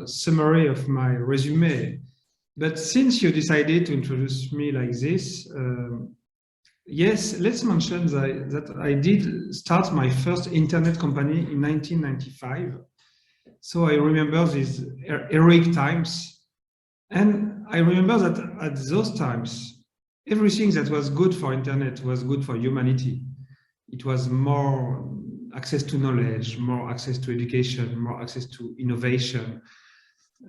summary of my resume. But since you decided to introduce me like this, yes, let's mention that I did start my first internet company in 1995. So I remember these heroic times. And I remember that at those times, everything that was good for internet was good for humanity. It was more access to knowledge, more access to education, more access to innovation,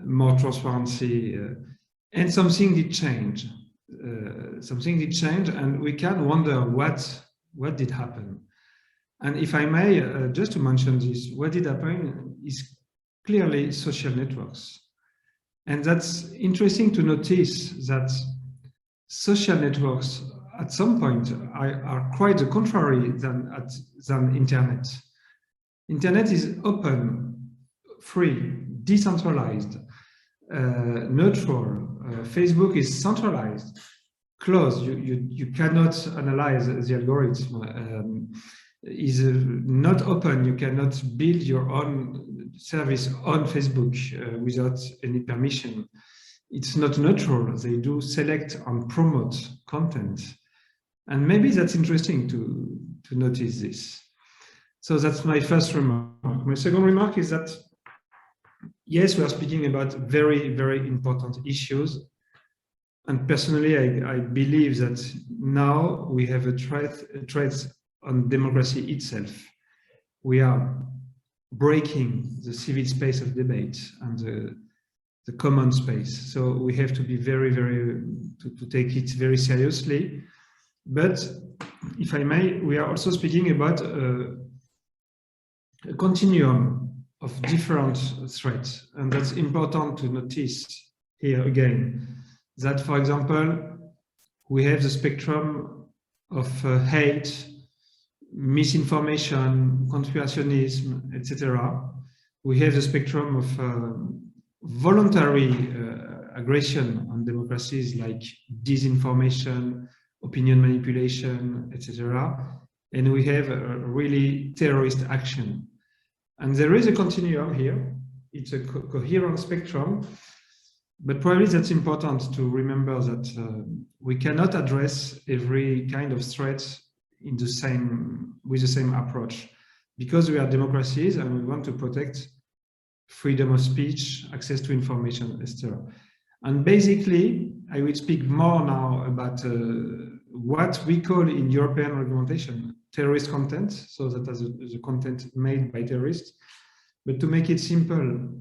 more transparency, and something did change. And we can wonder what did happen. And if I may, just to mention this, what did happen is clearly social networks. And that's interesting to notice that social networks at some point are quite the contrary than internet. Internet is open, free, decentralized, neutral. Facebook is centralized, closed. You cannot analyze the algorithm. Is not open. You cannot build your own service on Facebook without any permission. It's not neutral. They do select and promote content. And maybe that's interesting to notice this. So that's my first remark. My second remark is that, yes, we are speaking about very, very important issues. And personally, I believe that now we have a threat on democracy itself. We are breaking the civil space of debate and the common space. So we have to be very, to take it very seriously. But if I may, we are also speaking about a continuum of different threats. And that's important to notice here again, that, for example, we have the spectrum of hate, misinformation, conspirationism, etc. We have the spectrum of voluntary aggression on democracies like disinformation, opinion manipulation, etc. And we have a really terrorist action. And there is a continuum here. It's a coherent spectrum, but probably that's important to remember that we cannot address every kind of threat with the same approach, because we are democracies and we want to protect freedom of speech, access to information, etc. And basically, I will speak more now about what we call in European regulation terrorist content, so that is the content made by terrorists. But to make it simple,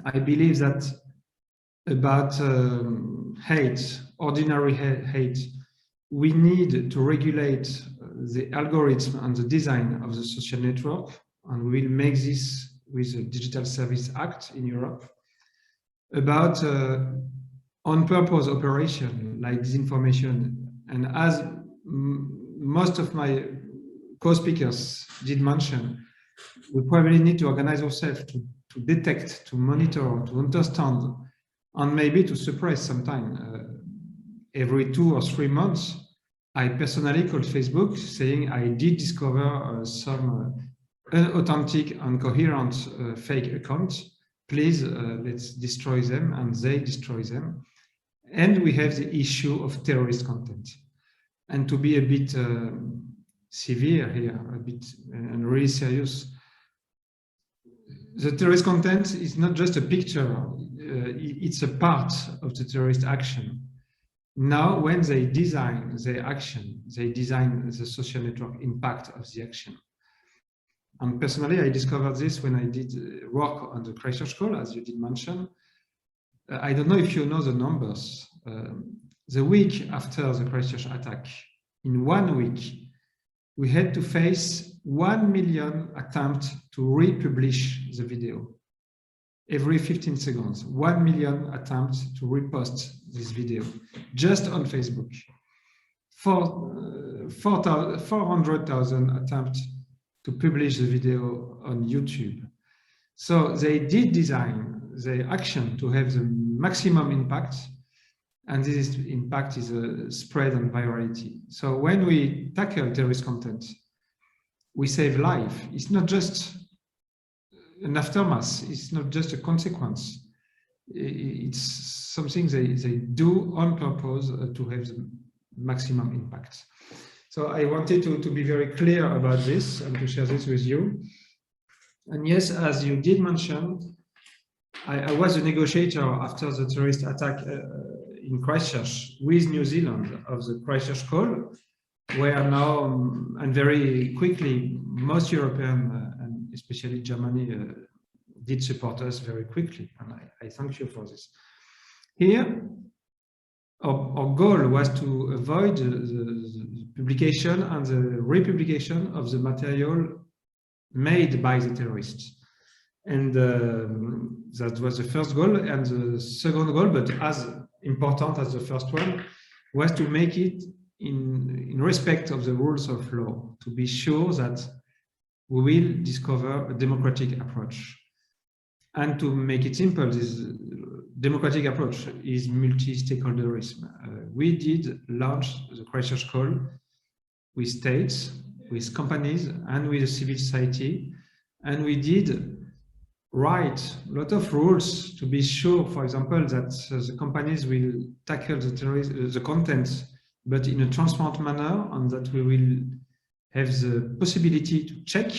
I believe that about hate, ordinary hate, we need to regulate the algorithm and the design of the social network, and we will make this with the Digital Service Act in Europe. About on-purpose operation like disinformation, and as most of my co-speakers did mention, we probably need to organize ourselves to detect, to monitor, to understand, and maybe to suppress sometimes. Every 2 or 3 months, I personally called Facebook saying I did discover some unauthentic and coherent fake accounts. Please, let's destroy them, and they destroy them. And we have the issue of terrorist content. And to be a bit severe here, a bit and really serious, the terrorist content is not just a picture, it's a part of the terrorist action. Now, when they design their action, they design the social network impact of the action. And personally, I discovered this when I did work on the Christchurch call, as you did mention. I don't know if you know the numbers. The week after the Christchurch attack, in 1 week, we had to face 1 million attempts to republish the video. Every 15 seconds, 1 million attempts to repost this video, just on Facebook. 400,000 attempts to publish the video on YouTube. So they did design the action to have the maximum impact, and this impact is a spread and virality. So when we tackle terrorist content, we save life. It's not just an aftermath. It's not just a consequence. It's something they do on purpose to have the maximum impact. So I wanted to be very clear about this and to share this with you. And yes, as you did mention, I was a negotiator after the terrorist attack in Christchurch with New Zealand of the Christchurch Call, where now, and very quickly, most European and especially Germany did support us very quickly. And I thank you for this. Here, our goal was to avoid the publication and the republication of the material made by the terrorists. And that was the first goal. And the second goal, but as important as the first one, was to make it in respect of the rules of law, to be sure that we will discover a democratic approach. And to make it simple, this democratic approach is multi-stakeholderism. We did launch the Christchurch Call with states, with companies, and with civil society. And we did write a lot of rules to be sure, for example, that the companies will tackle the content, but in a transparent manner, and that we will have the possibility to check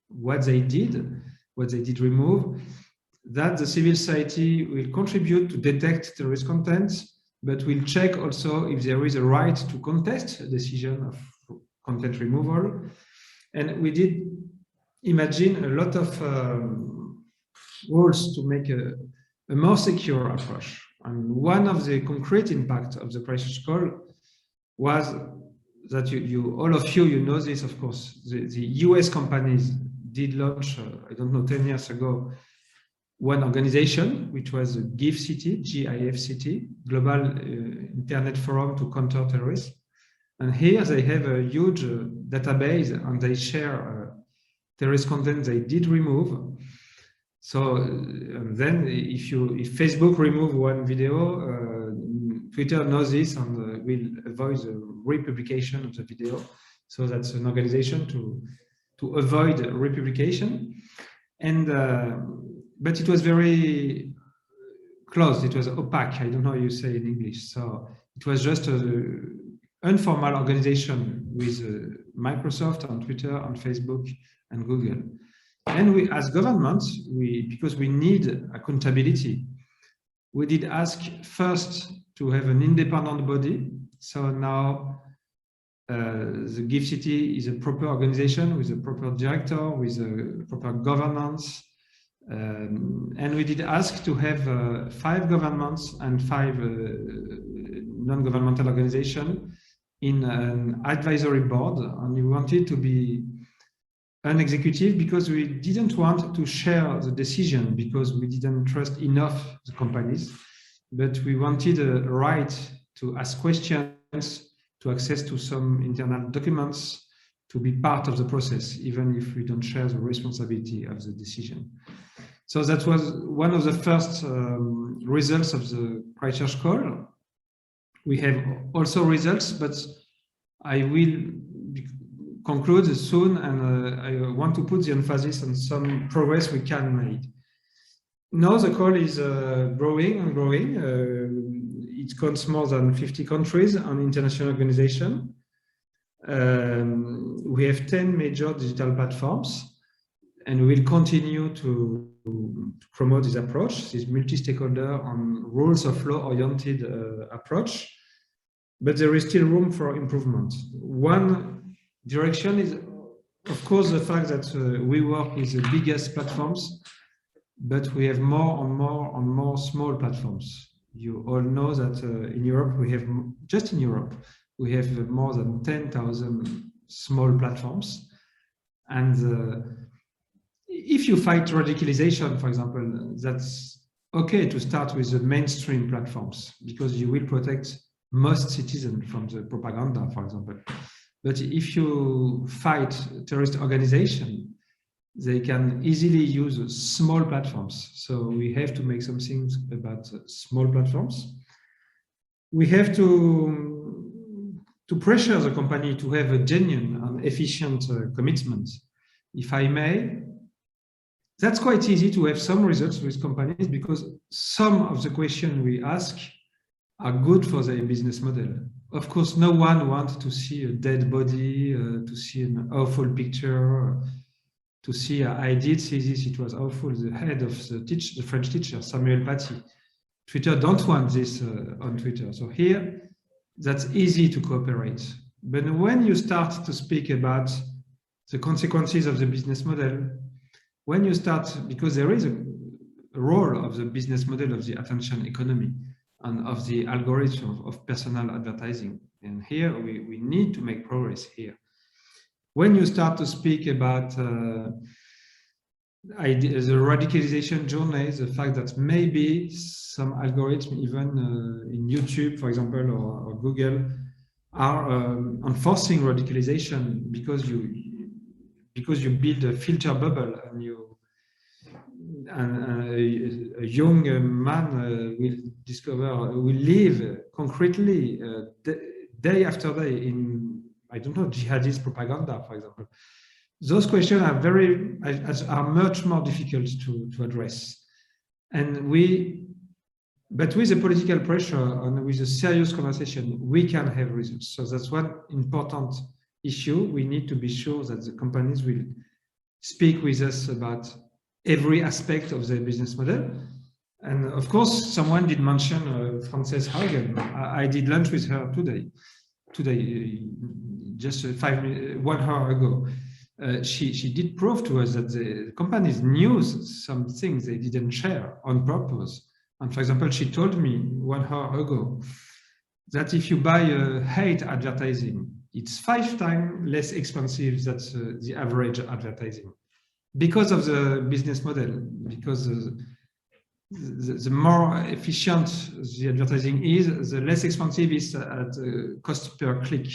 what they did remove, that the civil society will contribute to detect terrorist content, but will check also if there is a right to contest a decision of content removal. And we did imagine a lot of rules to make a more secure approach. And one of the concrete impacts of the Christchurch Call was that all of you know this, of course. The US companies did launch, I don't know, 10 years ago, one organization, which was GIFCT, GIFCT, Global Internet Forum to Counter Terrorism. And here they have a huge database, and they share terrorist content they did remove. So then if Facebook remove one video, Twitter knows this and will avoid the republication of the video. So that's an organization to avoid republication. And but it was very closed. It was opaque. I don't know how you say in English. So it was just an informal organization with Microsoft and Twitter and Facebook and Google. And we, as governments, because we need accountability, we did ask first to have an independent body. So now the GIFCT is a proper organization with a proper director, with a proper governance. And we did ask to have 5 governments and 5 non-governmental organizations in an advisory board. And we wanted to be non-executive because we didn't want to share the decision, because we didn't trust enough the companies, but we wanted a right to ask questions, to access to some internal documents, to be part of the process, even if we don't share the responsibility of the decision. So that was one of the first results of the Christchurch Call. We have also results, but I will conclude soon, and I want to put the emphasis on some progress we can make. Now the call is growing and growing. It counts more than 50 countries and international organizations. We have 10 major digital platforms, and we will continue to promote this approach, this multi-stakeholder and rules of law oriented approach. But there is still room for improvement. One direction is, of course, the fact that we work with the biggest platforms, but we have more and more small platforms. You all know that in Europe, just in Europe, we have more than 10,000 small platforms. And if you fight radicalization, for example, that's okay to start with the mainstream platforms, because you will protect most citizens from the propaganda, for example. But if you fight terrorist organization, they can easily use small platforms. So we have to make some things about small platforms. We have to pressure the company to have a genuine and efficient commitment. If I may, That's quite easy to have some results with companies because some of the questions we ask are good for their business model. Of course, no one wants to see a dead body, to see an awful picture, to see I did see this, it was awful. The head of the French teacher, Samuel Paty. Twitter don't want this on Twitter. So here, that's easy to cooperate. But when you start to speak about the consequences of the business model, when you start, because there is a role of the business model of the attention economy and of the algorithm of personal advertising. And here we need to make progress here. When you start to speak about the radicalization journey, the fact that maybe some algorithms, even in YouTube, for example, or Google, are enforcing radicalization because you build a filter bubble and a young man will live concretely day after day in, I don't know, jihadist propaganda, for example. Those questions are much more difficult to address. But with the political pressure and with a serious conversation, we can have results. So that's one important issue. We need to be sure that the companies will speak with us about every aspect of their business model. And of course, someone did mention Frances Haugen. I did lunch with her today, just 1 hour ago. She did prove to us that the companies knew some things they didn't share on purpose. And for example, she told me 1 hour ago that if you buy hate advertising, it's 5 times less expensive than the average advertising because of the business model, because the more efficient the advertising is, the less expensive is at cost per click.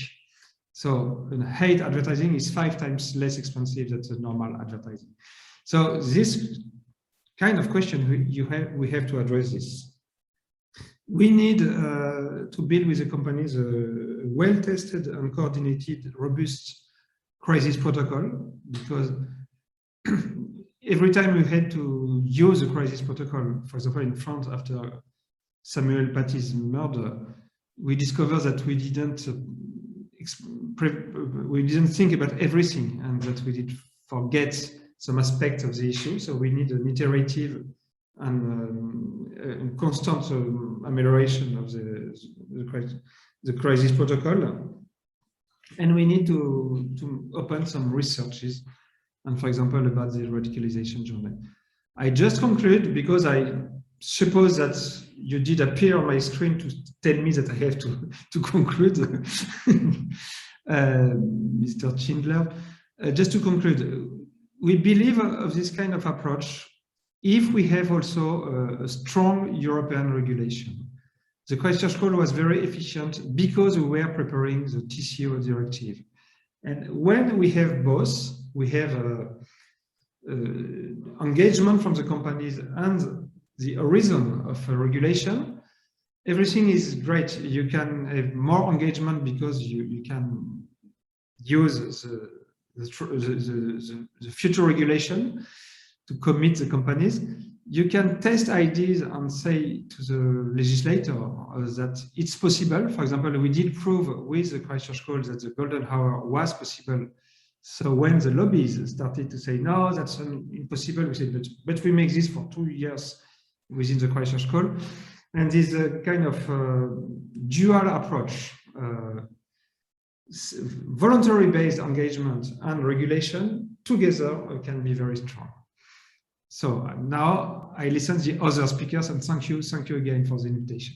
So hate advertising is 5 times less expensive than the normal advertising. So this kind of question we have to address this. We need to build with the companies a well-tested and coordinated, robust crisis protocol, because every time we had to use a crisis protocol, for example, in France after Samuel Paty's murder, we discovered that we didn't think about everything and that we did forget some aspect of the issue. So we need an iterative and constant amelioration of the crisis protocol. And we need to open some researches, and for example, about the radicalization journey. I just conclude because I suppose that you did appear on my screen to tell me that I have to conclude, Mr. Schindler. Just to conclude, we believe of this kind of approach if we have also a strong European regulation. The crisis call was very efficient because we were preparing the TCO directive. And when we have both, we have engagement from the companies and the horizon of regulation, everything is great. You can have more engagement because you can use the future regulation to commit the companies. You can test ideas and say to the legislator that it's possible. For example, we did prove with the crisis call that the golden hour was possible. So when the lobbies started to say, no, that's impossible, we said, but we make this for 2 years within the crisis call. And this kind of dual approach, voluntary-based engagement and regulation together can be very strong. So now I listen to the other speakers, and thank you again for the invitation.